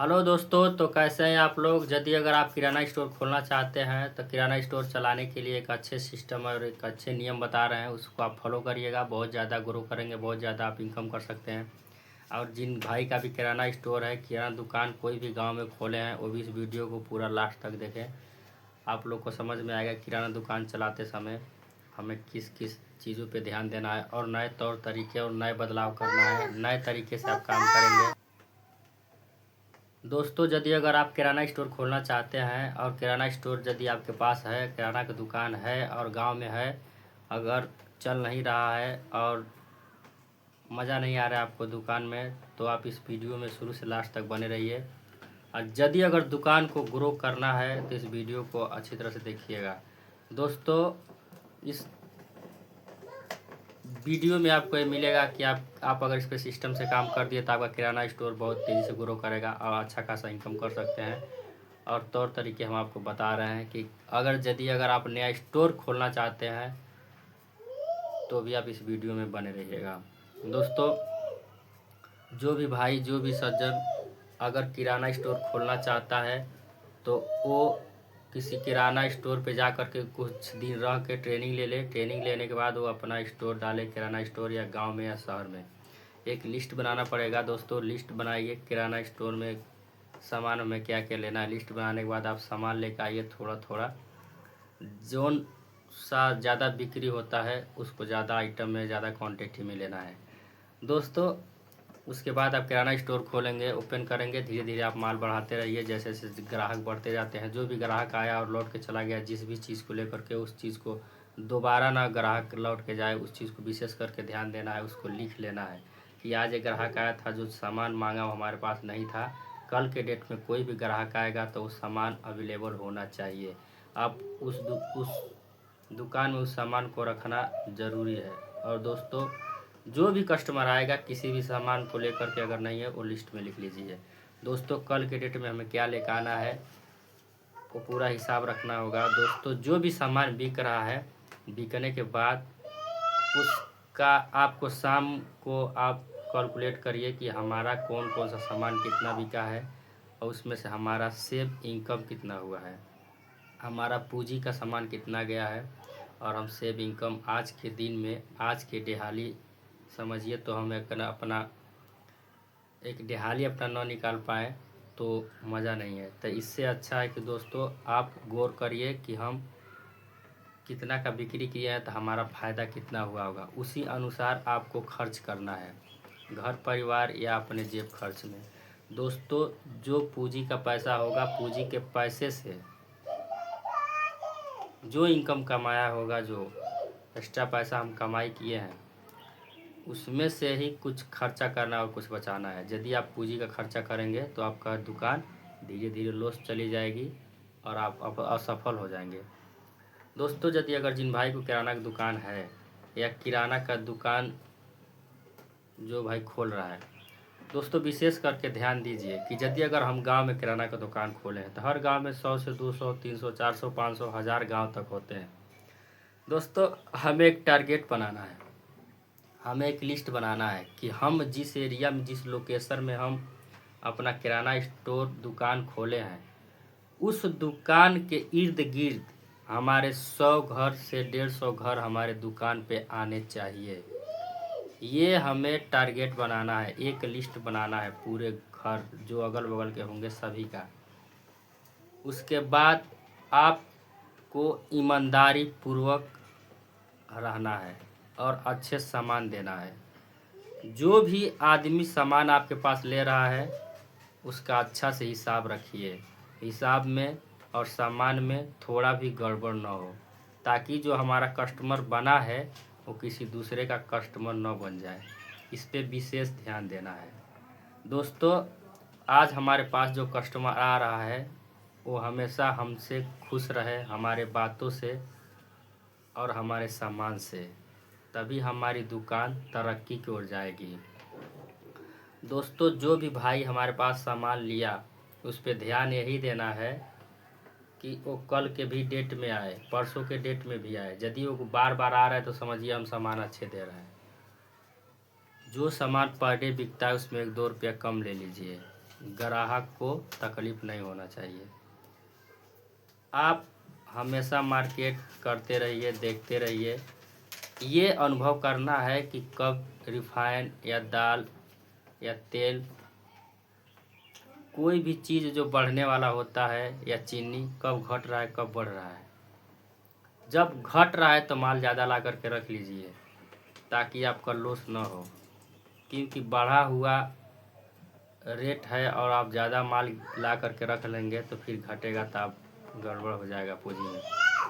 Hello दोस्तों, तो कैसे हैं आप लोग। यदि अगर आप किराना स्टोर खोलना चाहते हैं तो किराना स्टोर चलाने के लिए एक अच्छे सिस्टम और एक अच्छे नियम बता रहे हैं, उसको आप फॉलो करिएगा। बहुत ज़्यादा ग्रो करेंगे, बहुत ज़्यादा आप इनकम कर सकते हैं। और जिन भाई का भी किराना स्टोर है, किराना दुकान कोई भी गांव में खोले हैं, वो भी इस वीडियो को पूरा लास्ट तक देखें। आप लोग को समझ में आएगा किराना दुकान चलाते समय हमें किस किस चीज़ों पे ध्यान देना है और नए तौर तरीके और नए बदलाव करना है। नए तरीके से आप काम करेंगे। दोस्तों, यदि अगर आप किराना स्टोर खोलना चाहते हैं और किराना स्टोर यदि आपके पास है, किराना की दुकान है और गांव में है, अगर चल नहीं रहा है और मज़ा नहीं आ रहा है आपको दुकान में, तो आप इस वीडियो में शुरू से लास्ट तक बने रहिए। और यदि अगर दुकान को ग्रो करना है तो इस वीडियो को अच्छी तरह से देखिएगा। दोस्तों, इस वीडियो में आपको ये मिलेगा कि आप अगर इस पर सिस्टम से काम कर दिए तो आपका किराना स्टोर बहुत तेज़ी से ग्रो करेगा और अच्छा खासा इनकम कर सकते हैं। और तौर तरीके हम आपको बता रहे हैं कि अगर आप नया स्टोर खोलना चाहते हैं तो भी आप इस वीडियो में बने रहिएगा। दोस्तों, जो भी भाई, जो भी सज्जन अगर किराना स्टोर खोलना चाहता है तो वो किसी किराना स्टोर पे जा कर के कुछ दिन रह के ट्रेनिंग ले ले। ट्रेनिंग लेने के बाद वो अपना स्टोर डाले, किराना स्टोर या गांव में या शहर में। एक लिस्ट बनाना पड़ेगा। दोस्तों, लिस्ट बनाइए। किराना स्टोर में सामान हमें क्या क्या लेना है, लिस्ट बनाने के बाद आप सामान लेकर आइए। थोड़ा थोड़ा जोन सा ज़्यादा बिक्री होता है उसको ज़्यादा आइटम में, ज़्यादा क्वांटिटी में लेना है। दोस्तों, उसके बाद आप किराना स्टोर खोलेंगे, ओपन करेंगे। धीरे धीरे आप माल बढ़ाते रहिए। जैसे जैसे ग्राहक बढ़ते जाते हैं, जो भी ग्राहक आया और लौट के चला गया, जिस भी चीज़ को लेकर के, उस चीज़ को दोबारा ना ग्राहक लौट के जाए, उस चीज़ को विशेष करके ध्यान देना है। उसको लिख लेना है कि आज एक ग्राहक आया था, जो सामान मांगा वो हमारे पास नहीं था। कल के डेट में कोई भी ग्राहक आएगा तो वो सामान अवेलेबल होना चाहिए। आप उस दुकान में उस सामान को रखना ज़रूरी है। और दोस्तों, जो भी कस्टमर आएगा किसी भी सामान को लेकर के अगर नहीं है, वो लिस्ट में लिख लीजिए। दोस्तों, कल के डेट में हमें क्या लेकर आना है वो पूरा हिसाब रखना होगा। दोस्तों, जो भी सामान बिक रहा है, बिकने के बाद उसका आपको शाम को आप कैलकुलेट करिए कि हमारा कौन कौन सा सामान कितना बिका है और उसमें से हमारा सेव इनकम कितना हुआ है, हमारा पूंजी का सामान कितना गया है और हम सेव इनकम आज के दिन में, आज के दिहाली समझिए तो हम एक दिहाली अपना ना निकाल पाए तो मज़ा नहीं है। तो इससे अच्छा है कि दोस्तों आप गौर करिए कि हम कितना का बिक्री किए हैं तो हमारा फ़ायदा कितना हुआ होगा। उसी अनुसार आपको खर्च करना है, घर परिवार या अपने जेब खर्च में। दोस्तों, जो पूंजी का पैसा होगा, पूंजी के पैसे से जो इनकम कमाया होगा, जो एक्स्ट्रा पैसा हम कमाई किए हैं, उसमें से ही कुछ खर्चा करना और कुछ बचाना है। यदि आप पूंजी का खर्चा करेंगे तो आपका दुकान धीरे धीरे लॉस चली जाएगी और आप असफल हो जाएंगे। दोस्तों, यदि अगर जिन भाई को किराना की दुकान है या किराना का दुकान जो भाई खोल रहा है, दोस्तों विशेष करके ध्यान दीजिए कि यदि अगर हम गांव में किराना का दुकान खोले हैं तो हर गांव में 100 से 200, 300, 400, 500, 1000 गांव तक होते हैं। दोस्तों, हमें एक टारगेट बनाना है, हमें एक लिस्ट बनाना है कि हम जिस एरिया में, जिस लोकेशन में हम अपना किराना स्टोर दुकान खोले हैं, उस दुकान के इर्द गिर्द हमारे 100 घर से 150 घर हमारे दुकान पे आने चाहिए। ये हमें टारगेट बनाना है, एक लिस्ट बनाना है पूरे घर जो अगल बगल के होंगे सभी का। उसके बाद आपको ईमानदारी पूर्वक रहना है और अच्छे सामान देना है। जो भी आदमी सामान आपके पास ले रहा है उसका अच्छा से हिसाब रखिए। हिसाब में और सामान में थोड़ा भी गड़बड़ ना हो, ताकि जो हमारा कस्टमर बना है वो किसी दूसरे का कस्टमर न बन जाए। इस पे विशेष ध्यान देना है। दोस्तों, आज हमारे पास जो कस्टमर आ रहा है वो हमेशा हमसे खुश रहे, हमारे बातों से और हमारे सामान से, तभी हमारी दुकान तरक्की की ओर जाएगी। दोस्तों, जो भी भाई हमारे पास सामान लिया उस पे ध्यान यही देना है कि वो कल के भी डेट में आए, परसों के डेट में भी आए। यदि वो बार बार आ रहा है तो समझिए हम सामान अच्छे दे रहे हैं। जो सामान पर डे बिकता है उसमें 1-2 रुपया कम ले लीजिए, ग्राहक को तकलीफ नहीं होना चाहिए। आप हमेशा मार्केट करते रहिए, देखते रहिए। ये अनुभव करना है कि कब रिफाइन या दाल या तेल, कोई भी चीज़ जो बढ़ने वाला होता है, या चीनी कब घट रहा है कब बढ़ रहा है। जब घट रहा है तो माल ज़्यादा ला करके रख लीजिए ताकि आपका लॉस ना हो, क्योंकि बढ़ा हुआ रेट है और आप ज़्यादा माल ला करके रख लेंगे तो फिर घटेगा तो आप गड़बड़ हो जाएगा पूंजी में।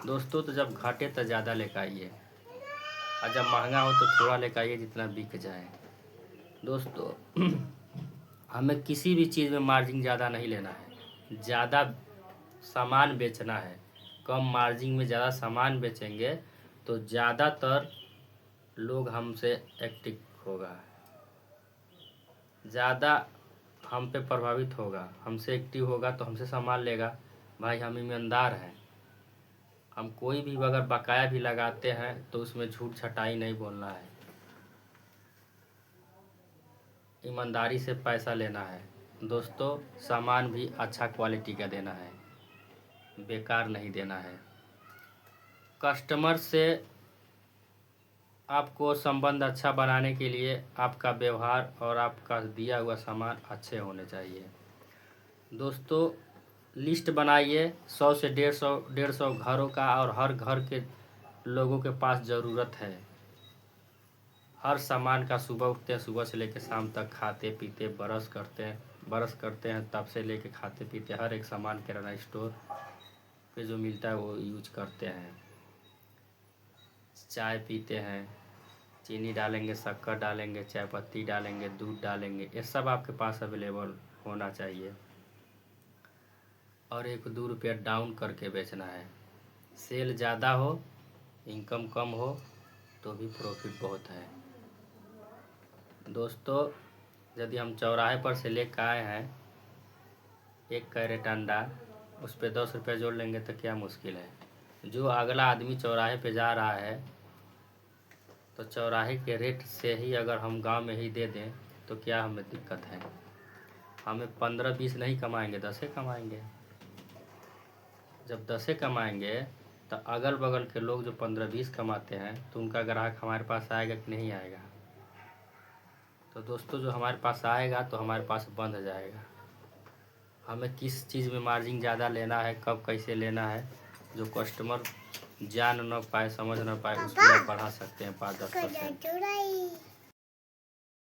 दोस्तों, तो जब घटे तो ज़्यादा लेकर आइए, और जब महंगा हो तो थोड़ा लेकर आइए जितना बिक जाए। दोस्तों, हमें किसी भी चीज़ में मार्जिन ज़्यादा नहीं लेना है, ज़्यादा सामान बेचना है। कम मार्जिन में ज़्यादा सामान बेचेंगे तो ज़्यादातर लोग हमसे एक्टिव होगा, ज़्यादा हम पे प्रभावित होगा, हमसे एक्टिव होगा तो हमसे सामान लेगा। भाई, हम ईमानदार हैं। हम कोई भी अगर बकाया भी लगाते हैं तो उसमें झूठ छटाई नहीं बोलना है, ईमानदारी से पैसा लेना है। दोस्तों, सामान भी अच्छा क्वालिटी का देना है, बेकार नहीं देना है। कस्टमर से आपको संबंध अच्छा बनाने के लिए आपका व्यवहार और आपका दिया हुआ सामान अच्छे होने चाहिए। दोस्तों, लिस्ट बनाइए 100 से 150 घरों का, और हर घर के लोगों के पास ज़रूरत है। हर सामान का सुबह उठते हैं, सुबह से लेकर शाम तक खाते पीते ब्रश करते हैं, तब से लेकर खाते पीते हर एक सामान किराना स्टोर पे जो मिलता है वो यूज करते हैं। चाय पीते हैं, चीनी डालेंगे, शक्कर डालेंगे, चाय पत्ती डालेंगे, दूध डालेंगे, ये सब आपके पास अवेलेबल होना चाहिए। और 1-2 रुपया डाउन करके बेचना है। सेल ज़्यादा हो, इनकम कम हो तो भी प्रॉफिट बहुत है। दोस्तों, यदि हम चौराहे पर से लेकर आए हैं 1 कैरेट अंडा, उस पर 10 रुपया जोड़ लेंगे तो क्या मुश्किल है। जो अगला आदमी चौराहे पे जा रहा है तो चौराहे के रेट से ही अगर हम गांव में ही दे दें तो क्या हमें दिक्कत है। हमें 15-20 नहीं कमाएंगे, 10 कमाएंगे। जब 10 कमाएंगे तो अगल बगल के लोग जो 15-20 कमाते हैं तो उनका ग्राहक हमारे पास आएगा कि नहीं आएगा। तो दोस्तों, जो हमारे पास आएगा तो हमारे पास बंध जाएगा। हमें किस चीज़ में मार्जिन ज़्यादा लेना है, कब कैसे लेना है, जो कस्टमर जान न पाए, समझ न पाए, उसमें बढ़ा सकते हैं 5-10%।